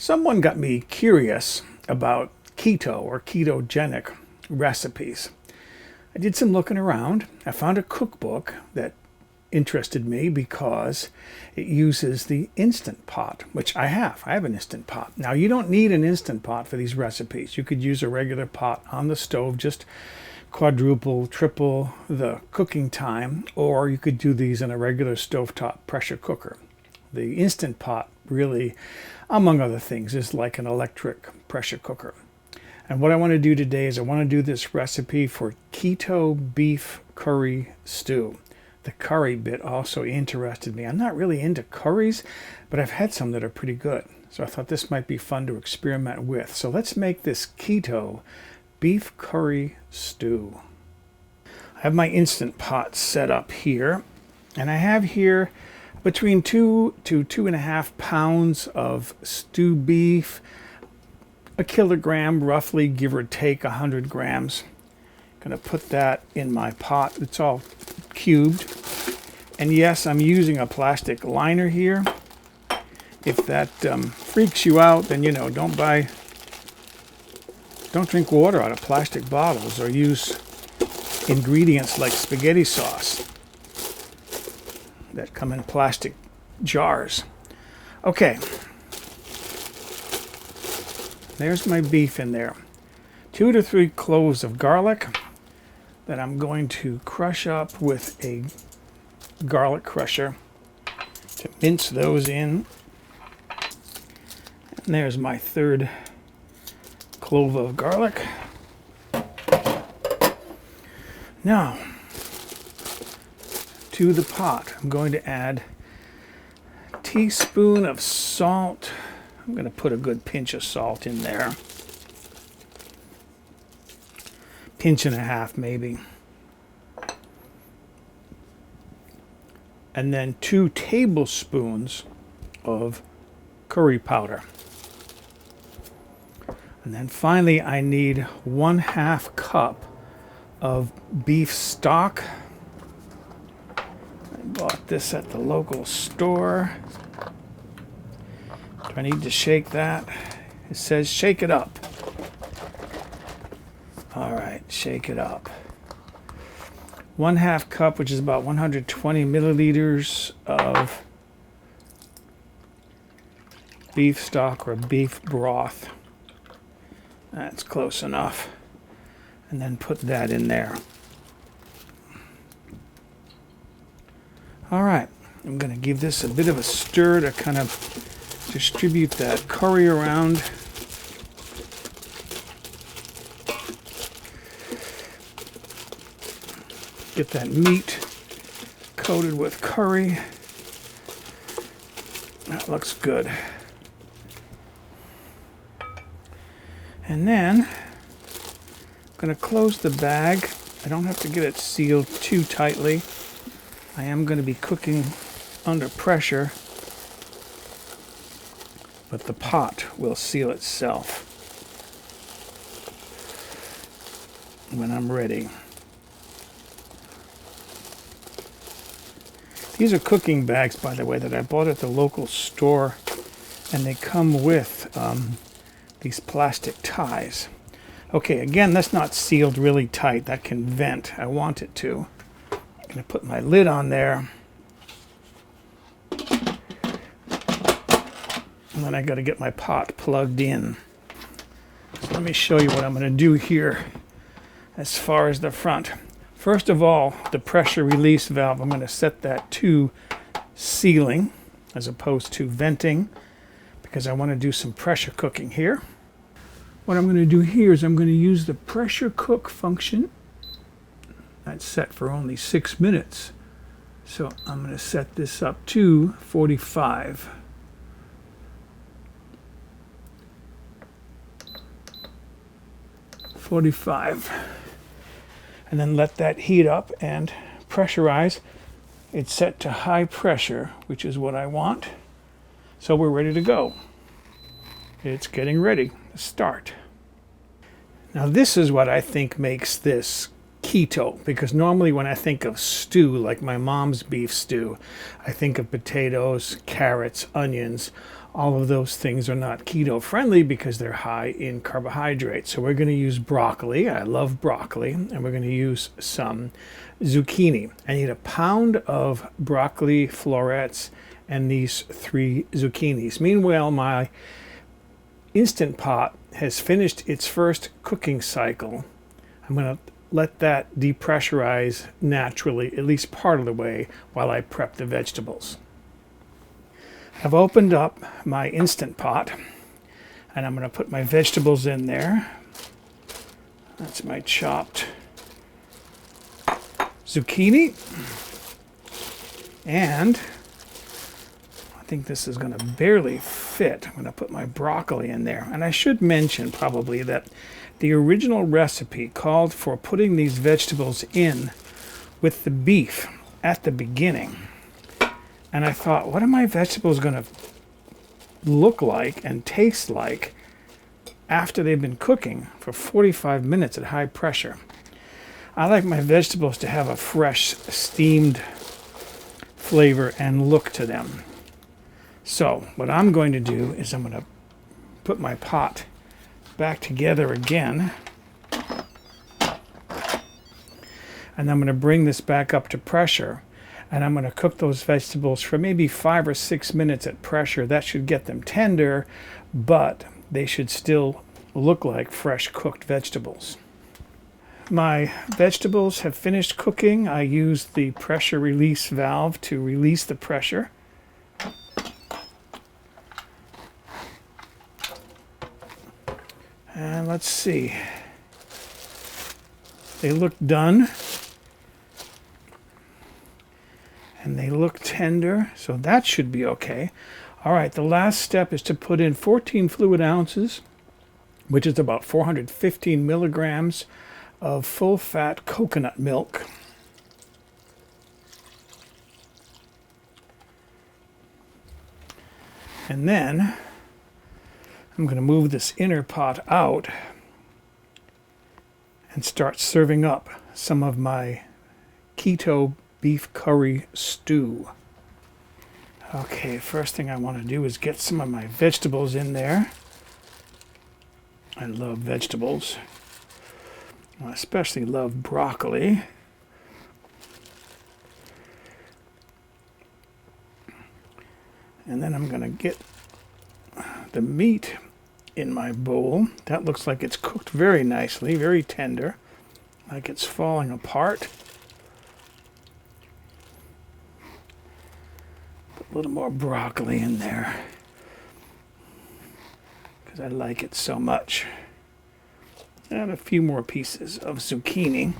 Someone got me curious about keto or ketogenic recipes. I did some looking around. I found a cookbook that interested me because it uses the Instant Pot, which I have. I have an Instant Pot. Now, you don't need an Instant Pot for these recipes. You could use a regular pot on the stove, just quadruple, triple the cooking time, or you could do these in a regular stovetop pressure cooker. The Instant Pot really, among other things, is like an electric pressure cooker. And what I want to do today is I want to do this recipe for keto beef curry stew. The curry bit also interested me. I'm not really into curries, but I've had some that are pretty good. So I thought this might be fun to experiment with. So let's make this keto beef curry stew. I have my Instant Pot set up here, and I have here between 2 to 2.5 pounds of stew beef, a kilogram roughly, give or take 100 grams. I'm going to put that in my pot. It's all cubed. And yes, I'm using a plastic liner here. If that freaks you out, then don't drink water out of plastic bottles or use ingredients like spaghetti sauce that come in plastic jars. Okay, there's my beef in there. 2 to 3 cloves of garlic that I'm going to crush up with a garlic crusher to mince those in. And there's my 3rd clove of garlic. Now, to the pot, I'm going to add a teaspoon of salt. I'm going to put a good pinch of salt in there. Pinch and a half, maybe. And then 2 tablespoons of curry powder. And then finally, I need 1/2 cup of beef stock. I bought this at the local store. Do I need to shake that? It says shake it up. All right, shake it up. 1/2 cup, which is about 120 milliliters of beef stock or beef broth. That's close enough. And then put that in there. All right, I'm going to give this a bit of a stir to kind of distribute that curry around. Get that meat coated with curry. That looks good. And then I'm going to close the bag. I don't have to get it sealed too tightly. I am going to be cooking under pressure, but the pot will seal itself when I'm ready. These are cooking bags, by the way, that I bought at the local store, and they come with these plastic ties. Okay, again, that's not sealed really tight. That can vent. I want it to. I'm going to put my lid on there. And then I got to get my pot plugged in. So let me show you what I'm going to do here as far as the front. First of all, the pressure release valve, I'm going to set that to sealing as opposed to venting, because I want to do some pressure cooking here. What I'm going to do here is I'm going to use the pressure cook function. That's set for only 6 minutes. So I'm going to set this up to 45. And then let that heat up and pressurize. It's set to high pressure, which is what I want. So we're ready to go. It's getting ready to start. Now this is what I think makes this keto, because normally when I think of stew, like my mom's beef stew, I think of potatoes, carrots, onions, all of those things are not keto friendly because they're high in carbohydrates. So we're going to use broccoli. I love broccoli. And we're going to use some zucchini. I need a pound of broccoli florets and these 3 zucchinis. Meanwhile, my Instant Pot has finished its first cooking cycle. I'm going to let that depressurize naturally, at least part of the way, while I prep the vegetables. I've opened up my Instant Pot, and I'm going to put my vegetables in there. That's my chopped zucchini. And I think this is going to barely fit. I'm going to put my broccoli in there. And I should mention probably that the original recipe called for putting these vegetables in with the beef at the beginning. And I thought, what are my vegetables going to look like and taste like after they've been cooking for 45 minutes at high pressure? I like my vegetables to have a fresh, steamed flavor and look to them. So what I'm going to do is I'm going to put my pot back together again. And I'm going to bring this back up to pressure. And I'm going to cook those vegetables for maybe 5 or 6 minutes at pressure. That should get them tender, but they should still look like fresh cooked vegetables. My vegetables have finished cooking. I used the pressure release valve to release the pressure. And let's see. They look done. And they look tender, so that should be okay. All right, the last step is to put in 14 fluid ounces, which is about 415 milligrams of full-fat coconut milk. And then I'm going to move this inner pot out and start serving up some of my keto beef curry stew. Okay, first thing I want to do is get some of my vegetables in there. I love vegetables. I especially love broccoli. And then I'm going to get the meat in my bowl. That looks like it's cooked very nicely, very tender, like it's falling apart. A little more broccoli in there because I like it so much. And a few more pieces of zucchini.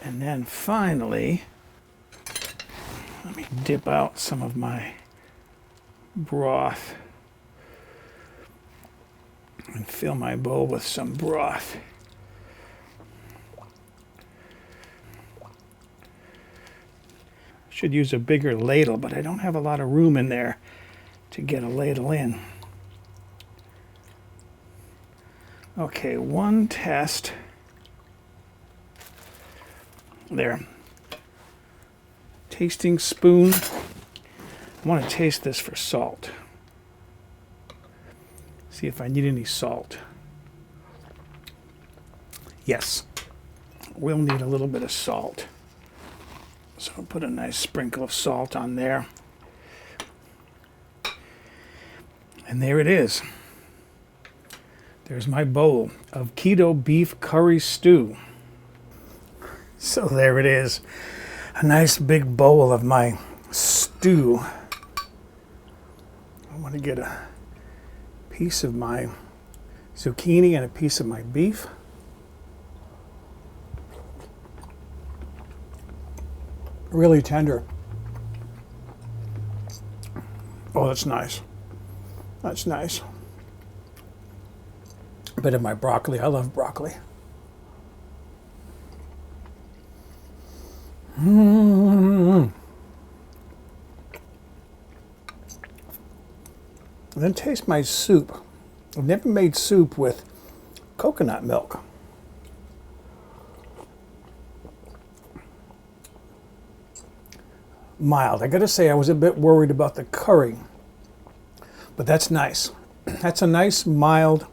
And then finally, let me dip out some of my broth and fill my bowl with some broth. Should use a bigger ladle, but I don't have a lot of room in there to get a ladle in. Okay, one test. There. Tasting spoon. I want to taste this for salt. See if I need any salt. Yes, we'll need a little bit of salt. So I'll put a nice sprinkle of salt on there. And there it is. There's my bowl of keto beef curry stew. So there it is. A nice big bowl of my stew. I want to get a piece of my zucchini and a piece of my beef. Really tender. Oh, that's nice. That's nice. A bit of my broccoli. I love broccoli. And then taste my soup. I've never made soup with coconut milk. Mild. I gotta say, I was a bit worried about the curry. But that's nice. That's a nice, mild,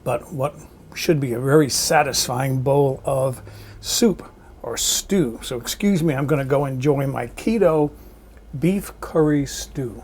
but what should be a very satisfying bowl of soup or stew. So excuse me, I'm going to go enjoy my keto beef curry stew.